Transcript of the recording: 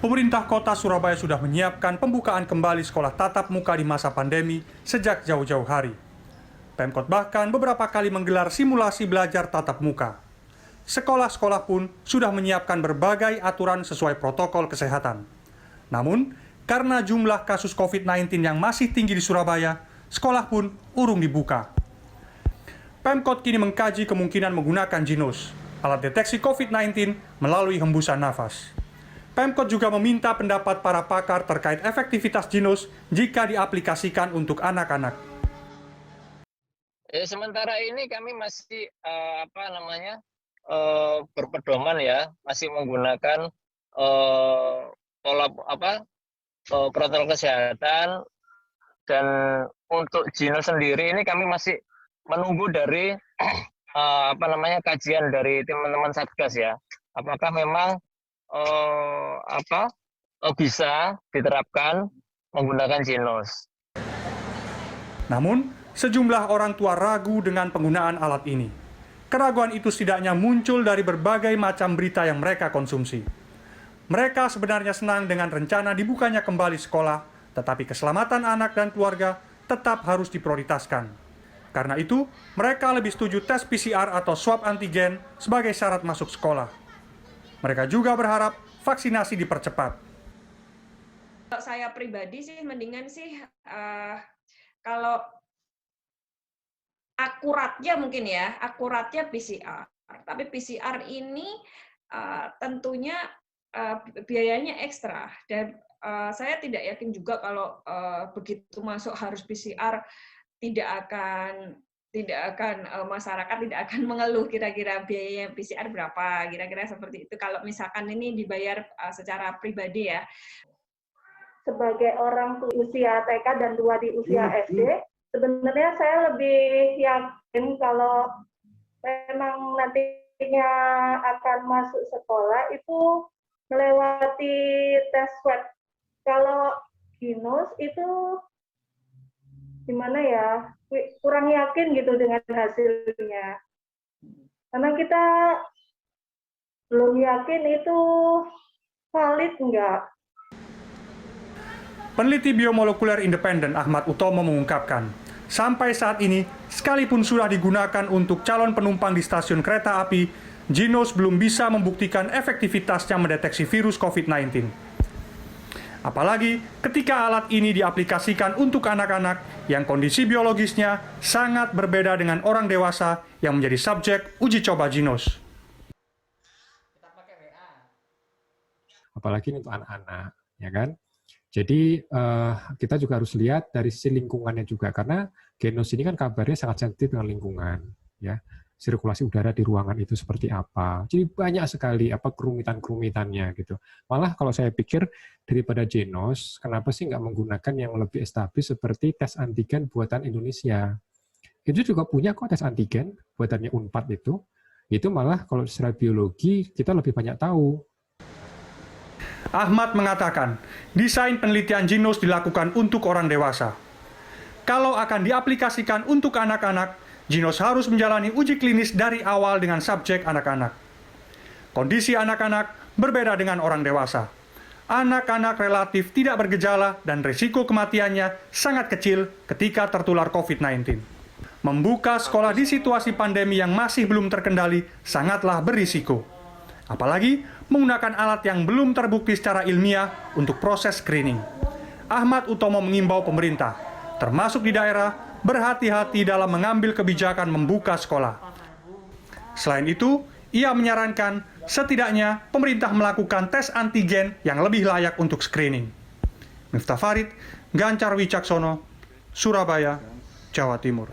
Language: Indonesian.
Pemerintah Kota Surabaya sudah menyiapkan pembukaan kembali sekolah tatap muka di masa pandemi sejak jauh-jauh hari. Pemkot bahkan beberapa kali menggelar simulasi belajar tatap muka. Sekolah-sekolah pun sudah menyiapkan berbagai aturan sesuai protokol kesehatan. Namun, karena jumlah kasus COVID-19 yang masih tinggi di Surabaya, sekolah pun urung dibuka. Pemkot kini mengkaji kemungkinan menggunakan Jinos, alat deteksi COVID-19 melalui hembusan nafas. Pemkot juga meminta pendapat para pakar terkait efektivitas Jinos jika diaplikasikan untuk anak-anak. Sementara ini kami masih berpedoman ya, masih menggunakan pola protokol kesehatan, dan untuk Jinos sendiri ini kami masih menunggu dari kajian dari teman-teman Satgas ya. Apakah memang bisa diterapkan menggunakan Jinos. Namun, sejumlah orang tua ragu dengan penggunaan alat ini. Keraguan itu setidaknya muncul dari berbagai macam berita yang mereka konsumsi. Mereka sebenarnya senang dengan rencana dibukanya kembali sekolah, tetapi keselamatan anak dan keluarga tetap harus diprioritaskan. Karena itu, mereka lebih setuju tes PCR atau swab antigen sebagai syarat masuk sekolah. Mereka juga berharap vaksinasi dipercepat. Kalau saya pribadi sih mendingan sih kalau akuratnya mungkin ya, akuratnya PCR. Tapi PCR ini tentunya biayanya ekstra, dan saya tidak yakin juga kalau begitu masuk harus PCR masyarakat tidak akan mengeluh kira-kira biaya PCR berapa, kira-kira seperti itu kalau misalkan ini dibayar secara pribadi ya. Sebagai orang usia TK dan 2 di usia SD, sebenarnya saya lebih yakin kalau memang nantinya akan masuk sekolah itu melewati tes swab. Kalau Jinos itu gimana ya, kurang yakin gitu dengan hasilnya. Karena kita belum yakin itu valid enggak. Peneliti biomolekuler independen Ahmad Utomo mengungkapkan, sampai saat ini, sekalipun sudah digunakan untuk calon penumpang di stasiun kereta api, Jinos belum bisa membuktikan efektivitasnya mendeteksi virus COVID-19. Apalagi ketika alat ini diaplikasikan untuk anak-anak yang kondisi biologisnya sangat berbeda dengan orang dewasa yang menjadi subjek uji coba Jinos. Apalagi untuk anak-anak, ya kan? Jadi kita juga harus lihat dari sisi lingkungannya juga, karena Jinos ini kan kabarnya sangat sensitif dengan lingkungan, ya. Sirkulasi udara di ruangan itu seperti apa. Jadi banyak sekali kerumitan-kerumitannya gitu. Malah kalau saya pikir daripada Jinos, kenapa sih nggak menggunakan yang lebih establis seperti tes antigen buatan Indonesia? Itu juga punya kok tes antigen buatannya Unpad itu. Itu malah kalau secara biologi kita lebih banyak tahu. Ahmad mengatakan, desain penelitian Jinos dilakukan untuk orang dewasa. Kalau akan diaplikasikan untuk anak-anak, Jinos harus menjalani uji klinis dari awal dengan subjek anak-anak. Kondisi anak-anak berbeda dengan orang dewasa. Anak-anak relatif tidak bergejala dan risiko kematiannya sangat kecil ketika tertular COVID-19. Membuka sekolah di situasi pandemi yang masih belum terkendali sangatlah berisiko. Apalagi menggunakan alat yang belum terbukti secara ilmiah untuk proses screening. Ahmad Utomo mengimbau pemerintah, termasuk di daerah, berhati-hati dalam mengambil kebijakan membuka sekolah. Selain itu, ia menyarankan setidaknya pemerintah melakukan tes antigen yang lebih layak untuk screening. Miftah Farid, Gancar Wicaksono, Surabaya, Jawa Timur.